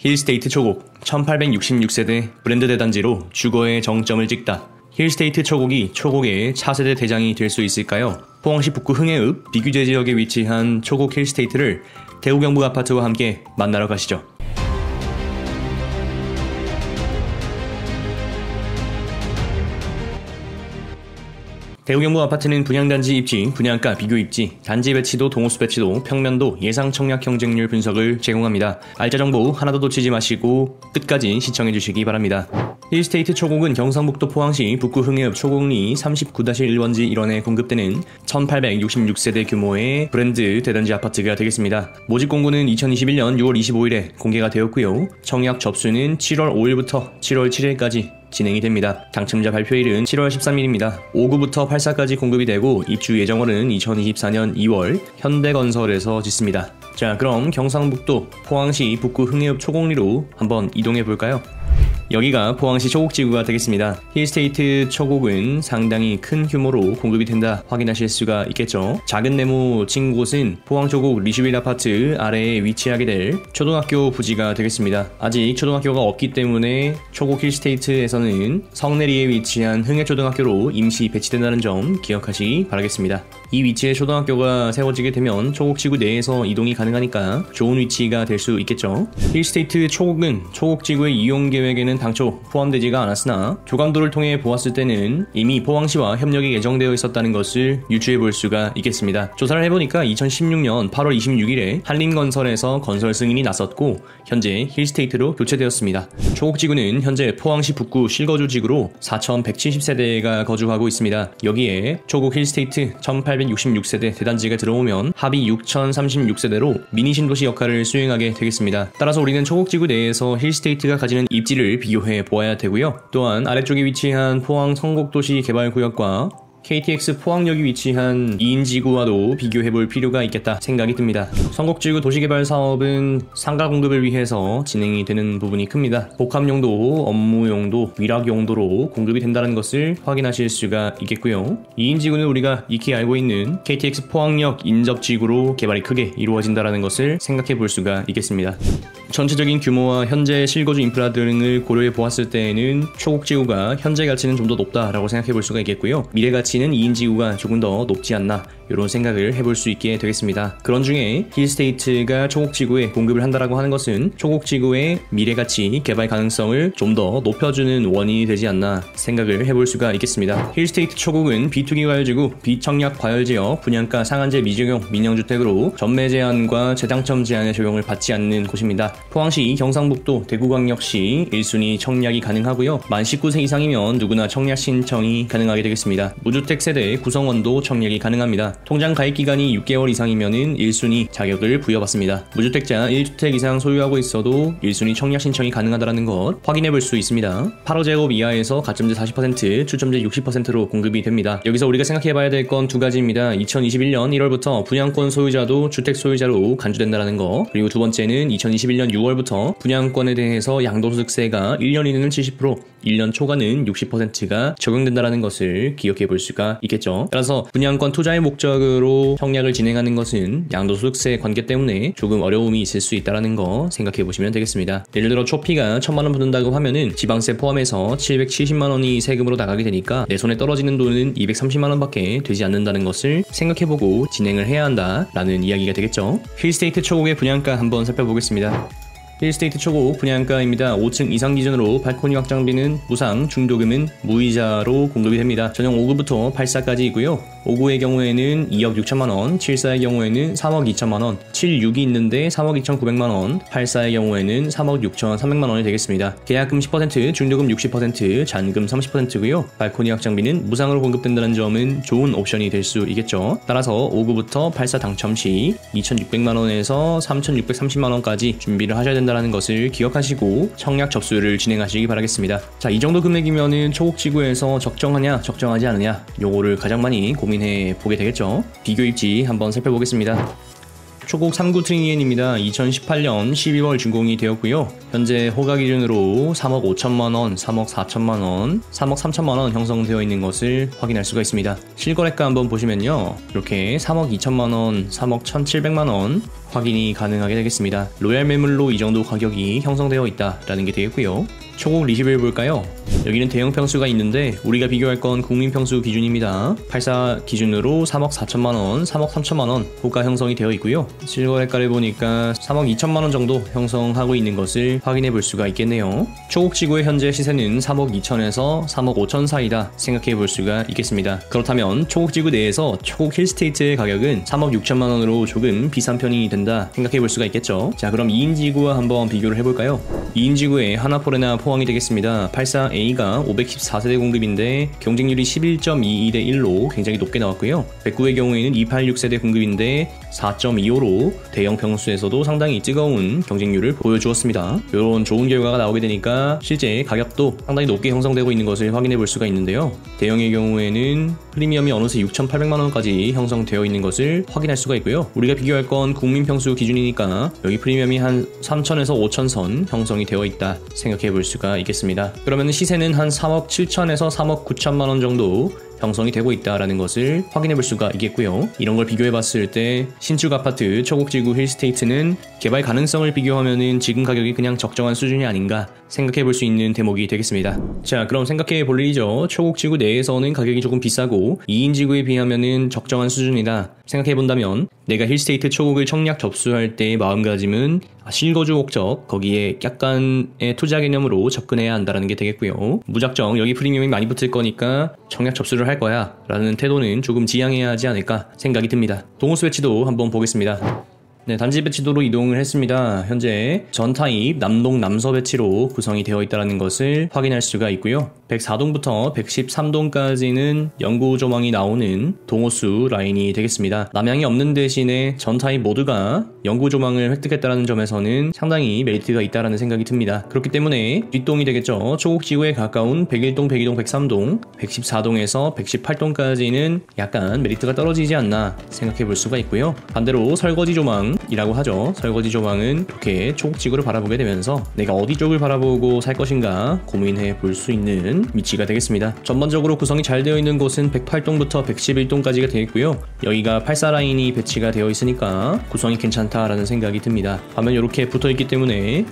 힐스테이트 초곡 1866세대 브랜드 대단지로 주거의 정점을 찍다. 힐스테이트 초곡이 초곡의 차세대 대장이 될 수 있을까요? 포항시 북구 흥해읍 비규제 지역에 위치한 초곡 힐스테이트를 대우경북 아파트와 함께 만나러 가시죠. 대우경북 아파트는 분양단지 입지, 분양가 비교 입지, 단지 배치도, 동호수 배치도, 평면도, 예상 청약 경쟁률 분석을 제공합니다. 알짜 정보 하나도 놓치지 마시고 끝까지 시청해 주시기 바랍니다. 힐스테이트 초곡은 경상북도 포항시 북구 흥해읍 초곡리 39-1번지 1원에 공급되는 1866세대 규모의 브랜드 대단지 아파트가 되겠습니다. 모집 공고는 2021년 6월 25일에 공개가 되었고요. 청약 접수는 7월 5일부터 7월 7일까지 진행이 됩니다. 당첨자 발표일은 7월 13일입니다. 5구부터 8사까지 공급이 되고 입주 예정월은 2024년 2월 현대건설에서 짓습니다. 자, 그럼 경상북도 포항시 북구 흥해읍 초곡리로 한번 이동해 볼까요? 여기가 포항시 초곡지구가 되겠습니다. 힐스테이트 초곡은 상당히 큰 규모로 공급이 된다 확인하실 수가 있겠죠. 작은 네모 친 곳은 포항 초곡 리슈빌 아파트 아래에 위치하게 될 초등학교 부지가 되겠습니다. 아직 초등학교가 없기 때문에 초곡 힐스테이트에서는 성내리에 위치한 흥해초등학교로 임시 배치된다는 점 기억하시기 바라겠습니다. 이 위치에 초등학교가 세워지게 되면 초곡지구 내에서 이동이 가능하니까 좋은 위치가 될 수 있겠죠. 힐스테이트 초곡은 초곡지구의 이용 계획에는 당초 포함되지가 않았으나 조감도를 통해 보았을 때는 이미 포항시와 협력이 예정되어 있었다는 것을 유추해 볼 수가 있겠습니다. 조사를 해보니까 2016년 8월 26일에 한림건설에서 건설 승인이 났었고 현재 힐스테이트로 교체되었습니다. 초곡지구는 현재 포항시 북구 실거주지구로 4170세대가 거주하고 있습니다. 여기에 초곡 힐스테이트 1866세대 대단지가 들어오면 합이 6036세대로 미니 신도시 역할을 수행하게 되겠습니다. 따라서 우리는 초곡지구 내에서 힐스테이트가 가지는 입지를 비교해 보아야 되고요. 또한 아래쪽에 위치한 포항 성곡도시 개발구역과 KTX 포항역이 위치한 2인지구와도 비교해볼 필요가 있겠다 생각이 듭니다. 성곡지구 도시개발 사업은 상가 공급을 위해서 진행이 되는 부분이 큽니다. 복합용도, 업무용도, 위락용도로 공급이 된다는 것을 확인하실 수가 있겠고요. 2인지구는 우리가 익히 알고 있는 KTX 포항역 인접지구로 개발이 크게 이루어진다는 것을 생각해 볼 수가 있겠습니다. 전체적인 규모와 현재 실거주 인프라 등을 고려해 보았을 때에는 초곡지구가 현재 가치는 좀 더 높다라고 생각해 볼 수가 있겠고요. 미래 가치는 2인지구가 조금 더 높지 않나 이런 생각을 해볼 수 있게 되겠습니다. 그런 중에 힐스테이트가 초곡지구에 공급을 한다라고 하는 것은 초곡지구의 미래가치 개발 가능성을 좀 더 높여주는 원인이 되지 않나 생각을 해볼 수가 있겠습니다. 힐스테이트 초곡은 비투기 과열지구, 비청약 과열지역, 분양가 상한제 미적용 민영주택으로 전매 제한과 재당첨 제한의 적용을 받지 않는 곳입니다. 포항시, 경상북도, 대구광역시 1순위 청약이 가능하고요. 만 19세 이상이면 누구나 청약 신청이 가능하게 되겠습니다. 무주택 세대 구성원도 청약이 가능합니다. 통장 가입 기간이 6개월 이상이면은 1순위 자격을 부여받습니다. 무주택자 1주택 이상 소유하고 있어도 1순위 청약 신청이 가능하다는 것 확인해 볼 수 있습니다. 8호제곱 이하에서 가점제 40%, 추첨제 60%로 공급이 됩니다. 여기서 우리가 생각해 봐야 될 건 두 가지입니다. 2021년 1월부터 분양권 소유자도 주택 소유자로 간주된다는 거, 그리고 두 번째는 2021년 6월부터 분양권에 대해서 양도소득세가 1년 이내는 70%, 1년 초과는 60%가 적용된다는 것을 기억해 볼 수가 있겠죠. 따라서 분양권 투자의 목적으로 청약을 진행하는 것은 양도소득세 관계 때문에 조금 어려움이 있을 수 있다는 거 생각해 보시면 되겠습니다. 예를 들어 초피가 1000만원 붙는다고 하면은 지방세 포함해서 770만원이 세금으로 나가게 되니까 내 손에 떨어지는 돈은 230만원밖에 되지 않는다는 것을 생각해보고 진행을 해야 한다라는 이야기가 되겠죠. 힐스테이트 초곡의 분양가 한번 살펴보겠습니다. 힐스테이트 초곡 분양가입니다. 5층 이상 기준으로 발코니 확장비는 무상, 중도금은 무이자로 공급이 됩니다. 전용 5구부터 8사까지 있고요. 5구의 경우에는 2억 6천만원, 7사의 경우에는 3억 2천만원, 76이 있는데 3억 2,900만원, 8사의 경우에는 3억 6,300만원이 되겠습니다. 계약금 10%, 중도금 60%, 잔금 30%고요. 발코니 확장비는 무상으로 공급된다는 점은 좋은 옵션이 될 수 있겠죠. 따라서 5구부터 8사 당첨 시 2,600만원에서 3,630만원까지 준비를 하셔야 된다는 것을 기억하시고 청약 접수를 진행하시기 바라겠습니다. 자, 이 정도 금액이면은 초곡지구에서 적정하냐 적정하지 않느냐 요거를 가장 많이 고민해 보게 되겠죠. 비교 입지 한번 살펴보겠습니다. 초곡 3구 트링이엔입니다. 2018년 12월 준공이 되었고요. 현재 호가 기준으로 3억 5천만원, 3억 4천만원, 3억 3천만원 형성되어 있는 것을 확인할 수가 있습니다. 실거래가 한번 보시면요, 이렇게 3억 2천만원, 3억 1,700만원 확인이 가능하게 되겠습니다. 로얄 매물로 이 정도 가격이 형성되어 있다라는 게 되겠고요. 초곡 리시브를 볼까요? 여기는 대형 평수가 있는데 우리가 비교할 건 국민 평수 기준입니다. 84 기준으로 3억 4천만원, 3억 3천만원 호가 형성이 되어 있고요. 실거래가를 보니까 3억 2천만원 정도 형성하고 있는 것을 확인해 볼 수가 있겠네요. 초곡 지구의 현재 시세는 3억 2천에서 3억 5천 사이다 생각해 볼 수가 있겠습니다. 그렇다면 초곡 지구 내에서 초곡 힐스테이트의 가격은 3억 6천만원으로 조금 비싼 편이 된다 생각해 볼 수가 있겠죠. 자, 그럼 2인 지구와 한번 비교를 해볼까요? 2인 지구의 하나포레나 포항이 되겠습니다. 84A가 514세대 공급인데 경쟁률이 11.22대 1로 굉장히 높게 나왔고요. 109의 경우에는 286세대 공급인데 4.25로 대형 평수에서도 상당히 뜨거운 경쟁률을 보여주었습니다. 이런 좋은 결과가 나오게 되니까 실제 가격도 상당히 높게 형성되고 있는 것을 확인해 볼 수가 있는데요. 대형의 경우에는 프리미엄이 어느새 6,800만원까지 형성되어 있는 것을 확인할 수가 있고요. 우리가 비교할 건 국민 평수 기준이니까 여기 프리미엄이 한 3천에서 5천 선 형성이 되어 있다 생각해 볼 수가 있겠습니다. 그러면 시세는 한 3억 7천에서 3억 9천만원 정도 형성이 되고 있다라는 것을 확인해 볼 수가 있겠고요. 이런 걸 비교해 봤을 때 신축 아파트 초곡지구 힐스테이트는 개발 가능성을 비교하면은 지금 가격이 그냥 적정한 수준이 아닌가 생각해 볼 수 있는 대목이 되겠습니다. 자, 그럼 생각해 볼 일이죠. 초곡지구 내에서는 가격이 조금 비싸고 2인 지구에 비하면은 적정한 수준이다 생각해 본다면 내가 힐스테이트 초곡을 청약 접수할 때의 마음가짐은 실거주 목적, 거기에 약간의 투자 개념으로 접근해야 한다는 게 되겠고요. 무작정 여기 프리미엄이 많이 붙을 거니까 청약 접수를 할 거야 라는 태도는 조금 지양해야 하지 않을까 생각이 듭니다. 동호수 배치도 한번 보겠습니다. 네, 단지 배치도로 이동을 했습니다. 현재 전 타입 남동 남서 배치로 구성이 되어 있다는 것을 확인할 수가 있고요. 104동부터 113동까지는 연구 조망이 나오는 동호수 라인이 되겠습니다. 남향이 없는 대신에 전 타입 모두가 연구 조망을 획득했다는 점에서는 상당히 메리트가 있다는 생각이 듭니다. 그렇기 때문에 뒷동이 되겠죠. 초곡지구에 가까운 101동, 102동, 103동, 114동에서 118동까지는 약간 메리트가 떨어지지 않나 생각해 볼 수가 있고요. 반대로 설거지 조망 이라고 하죠. 설거지 조망은 이렇게 초곡지구를 바라보게 되면서 내가 어디 쪽을 바라보고 살 것인가 고민해 볼 수 있는 위치가 되겠습니다. 전반적으로 구성이 잘 되어 있는 곳은 108동부터 111동까지가 되어 있고요. 여기가 84 라인이 배치가 되어 있으니까 구성이 괜찮다라는 생각이 듭니다. 반면 이렇게 붙어 있기 때문에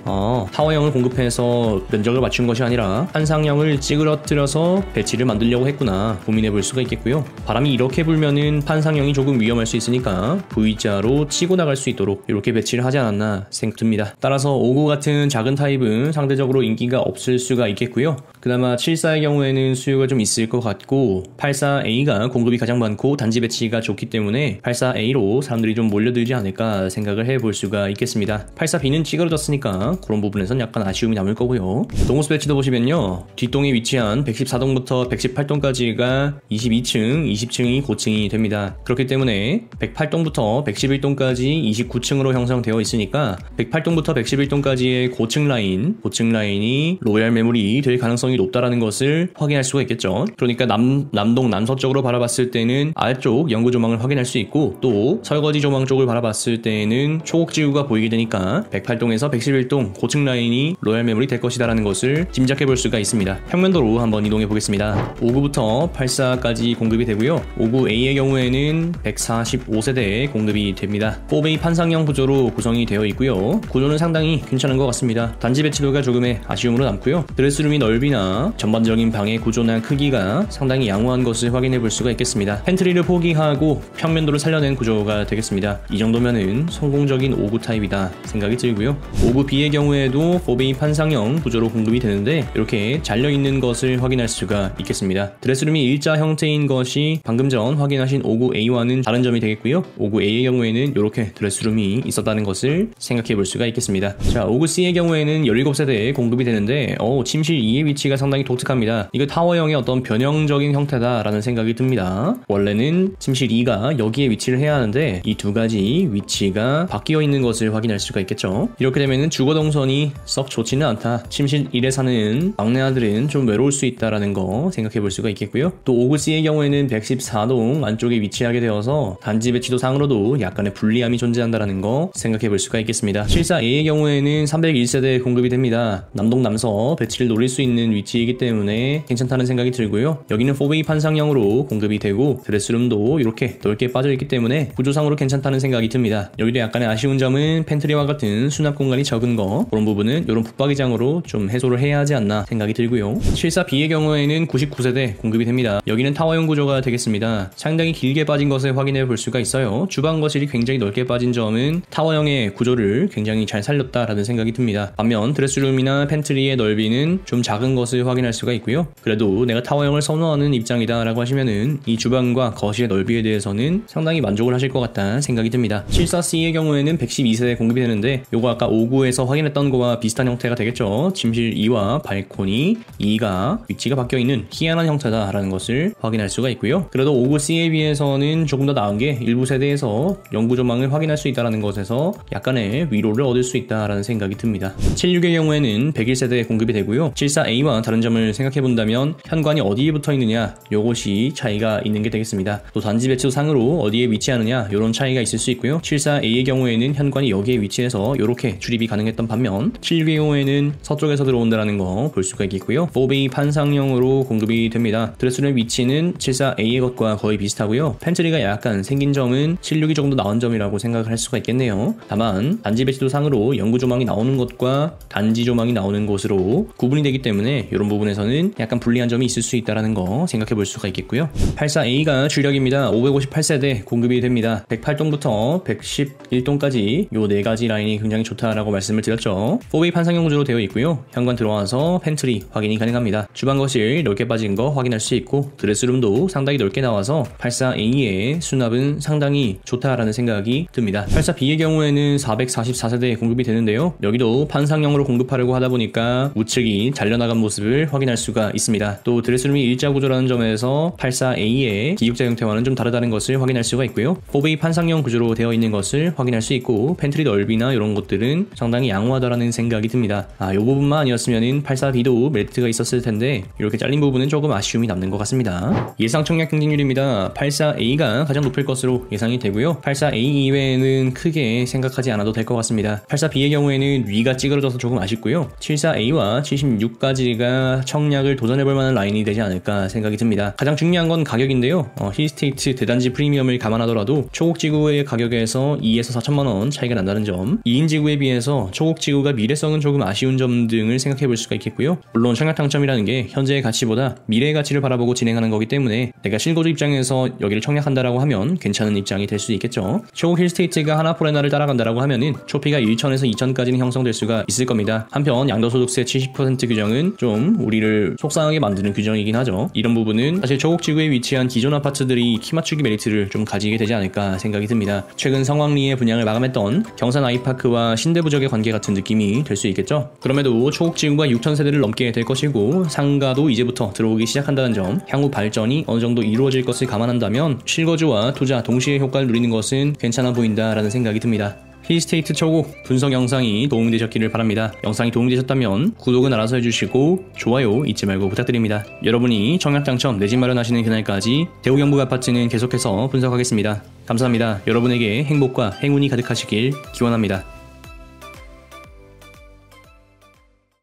타워형을 공급해서 면적을 맞춘 것이 아니라 판상형을 찌그러뜨려서 배치를 만들려고 했구나 고민해 볼 수가 있겠고요. 바람이 이렇게 불면은 판상형이 조금 위험할 수 있으니까 V자로 치고 나갈 수 있도록 이렇게 배치를 하지 않았나 생각됩니다. 따라서 59 같은 작은 타입은 상대적으로 인기가 없을 수가 있겠고요. 그나마 74의 경우에는 수요가 좀 있을 것 같고 84A가 공급이 가장 많고 단지 배치가 좋기 때문에 84A로 사람들이 좀 몰려들지 않을까 생각을 해볼 수가 있겠습니다. 84B는 찌그러졌으니까 그런 부분에선 약간 아쉬움이 남을 거고요. 동호수 배치도 보시면요, 뒷동에 위치한 114동부터 118동까지가 22층, 20층이 고층이 됩니다. 그렇기 때문에 108동부터 111동까지 29층으로 형성되어 있으니까 108동부터 111동까지의 고층 라인이 로얄 매물이 될 가능성이 높다라는 것을 확인할 수가 있겠죠. 그러니까 남동 남서쪽으로 바라봤을 때는 아래쪽 연구 조망을 확인할 수 있고 또 설거지 조망 쪽을 바라봤을 때는 초곡지구가 보이게 되니까 108동에서 111동 고층 라인이 로얄 매물이 될 것이다라는 것을 짐작해 볼 수가 있습니다. 평면도로 한번 이동해 보겠습니다. 59부터 84까지 공급이 되고요. 59A의 경우에는 145세대에 공급이 됩니다. 4베이 판상형 구조로 구성이 되어 있고요. 구조는 상당히 괜찮은 것 같습니다. 단지 배치도가 조금의 아쉬움으로 남고요. 드레스룸이 넓이나 전반적인 방의 구조나 크기가 상당히 양호한 것을 확인해 볼 수가 있겠습니다. 팬트리를 포기하고 평면도를 살려낸 구조가 되겠습니다. 이 정도면은 성공적인 59 타입이다 생각이 들고요. 59B의 경우에도 4베이 판상형 구조로 공급이 되는데 이렇게 잘려있는 것을 확인할 수가 있겠습니다. 드레스룸이 일자 형태인 것이 방금 전 확인하신 59A와는 다른 점이 되겠고요. 59A의 경우에는 이렇게 드레스룸이 있었다는 것을 생각해 볼 수가 있겠습니다. 자, 59C의 경우에는 17세대에 공급이 되는데 침실 2의 위치가 상당히 독특합니다. 이거 타워형의 어떤 변형적인 형태다라는 생각이 듭니다. 원래는 침실 2가 여기에 위치를 해야 하는데 이 두 가지 위치가 바뀌어 있는 것을 확인할 수가 있겠죠. 이렇게 되면은 주거 동선이 썩 좋지는 않다. 침실 1에 사는 막내 아들은 좀 외로울 수 있다라는 거 생각해 볼 수가 있겠고요. 또 59C의 경우에는 114동 안쪽에 위치하게 되어서 단지 배치도 상으로도 약간의 불리함이 존재한다 한다는 거 생각해 볼 수가 있겠습니다. 74A의 경우에는 301세대 공급이 됩니다. 남동남서 배치를 노릴 수 있는 위치이기 때문에 괜찮다는 생각이 들고요. 여기는 4베이 판상형으로 공급이 되고 드레스룸도 이렇게 넓게 빠져있기 때문에 구조상으로 괜찮다는 생각이 듭니다. 여기도 약간의 아쉬운 점은 팬트리와 같은 수납 공간이 적은 거, 그런 부분은 이런 붙박이장으로 좀 해소를 해야 하지 않나 생각이 들고요. 74B의 경우에는 99세대 공급이 됩니다. 여기는 타워형 구조가 되겠습니다. 상당히 길게 빠진 것을 확인해 볼 수가 있어요. 주방 거실이 굉장히 넓게 빠진 점은 타워형의 구조를 굉장히 잘 살렸다라는 생각이 듭니다. 반면 드레스룸이나 팬트리의 넓이는 좀 작은 것을 확인할 수가 있고요. 그래도 내가 타워형을 선호하는 입장이다 라고 하시면은 이 주방과 거실의 넓이에 대해서는 상당히 만족을 하실 것 같다는 생각이 듭니다. 74C의 경우에는 112세대 공급이 되는데 요거 아까 59에서 확인했던 거와 비슷한 형태가 되겠죠. 침실 2와 발코니 2가 위치가 바뀌어있는 희한한 형태다라는 것을 확인할 수가 있고요. 그래도 59C에 비해서는 조금 더 나은 게 일부 세대에서 영구 조망을 확인할 수 있다는 것에서 약간의 위로를 얻을 수 있다라는 생각이 듭니다. 76의 경우에는 101세대 공급이 되고요. 74A와 다른 점을 생각해 본다면 현관이 어디에 붙어 있느냐, 요것이 차이가 있는 게 되겠습니다. 또 단지 배치도 상으로 어디에 위치하느냐, 이런 차이가 있을 수 있고요. 74A의 경우에는 현관이 여기에 위치해서 이렇게 출입이 가능했던 반면 76의 경우에는 서쪽에서 들어온다는 거 볼 수가 있겠고요. 4베이 판상형으로 공급이 됩니다. 드레스룸 위치는 74A의 것과 거의 비슷하고요. 팬트리가 약간 생긴 점은 76이 조금 더 나은 점이라고 생각을 할 수가 있겠네요. 다만 단지 배치도 상으로 영구 조망이 나오는 것과 단지 조망이 나오는 곳으로 구분이 되기 때문에 이런 부분에서는 약간 불리한 점이 있을 수 있다는 거 생각해 볼 수가 있겠고요. 84A가 주력입니다. 558세대 공급이 됩니다. 108동부터 111동까지 요 4가지 라인이 굉장히 좋다라고 말씀을 드렸죠. 4베이 판상형 구조로 되어 있고요. 현관 들어와서 팬트리 확인이 가능합니다. 주방 거실 넓게 빠진 거 확인할 수 있고 드레스룸도 상당히 넓게 나와서 84A의 수납은 상당히 좋다라는 생각이 듭니다. 84B의 경우에는 444세대 공급이 되는데요. 여기도 판상형으로 공급하려고 하다 보니까 우측이 잘려나간 모습을 확인할 수가 있습니다. 또 드레스룸이 일자 구조라는 점에서 84A의 기역자 형태와는 좀 다르다는 것을 확인할 수가 있고요. 4베이 판상형 구조로 되어 있는 것을 확인할 수 있고 팬트리 넓이나 이런 것들은 상당히 양호하다라는 생각이 듭니다. 이 부분만 아니었으면 84B도 메리트가 있었을 텐데 이렇게 잘린 부분은 조금 아쉬움이 남는 것 같습니다. 예상 청약 경쟁률입니다. 84A가 가장 높을 것으로 예상이 되고요. 84A 이외에는 크게 생각하지 않아도 될 것 같습니다. 84B의 경우에는 위가 찌그러져서 조금 아쉽고요. 74A와 76까지가 청약을 도전해볼 만한 라인이 되지 않을까 생각이 듭니다. 가장 중요한 건 가격인데요. 힐스테이트 대단지 프리미엄을 감안하더라도 초곡지구의 가격에서 2에서 4천만원 차이가 난다는 점, 2인 지구에 비해서 초곡지구가 미래성은 조금 아쉬운 점 등을 생각해 볼 수가 있겠고요. 물론 청약 당첨이라는 게 현재의 가치보다 미래의 가치를 바라보고 진행하는 거기 때문에 내가 실거주 입장에서 여기를 청약한다라고 하면 괜찮은 입장이 될 수 있겠죠. 초곡 힐스테이트가 하나포레나를 따라간다라고 하면은 초피가 1천에서 2천까지는 형성될 수가 있을 겁니다. 한편 양도소득세 70% 규정은 좀 우리를 속상하게 만드는 규정이긴 하죠. 이런 부분은 사실 초곡지구에 위치한 기존 아파트들이 키맞추기 메리트를 좀 가지게 되지 않을까 생각이 듭니다. 최근 성황리의 분양을 마감했던 경산 아이파크와 신대부적의 관계 같은 느낌이 될 수 있겠죠. 그럼에도 초곡지구가 6,000세대를 넘게 될 것이고 상가도 이제부터 들어오기 시작한다는 점, 향후 발전이 어느 정도 이루어질 것을 감안한다면 실거주와 투자 동시에 효과를 누리는 것은 괜찮아 보인다라는 생각이 듭니다. 힐스테이트 초곡 분석 영상이 도움이 되셨기를 바랍니다. 영상이 도움이 되셨다면 구독은 알아서 해주시고 좋아요 잊지 말고 부탁드립니다. 여러분이 청약 당첨 내 집 마련하시는 그날까지 대우경북 아파트는 계속해서 분석하겠습니다. 감사합니다. 여러분에게 행복과 행운이 가득하시길 기원합니다.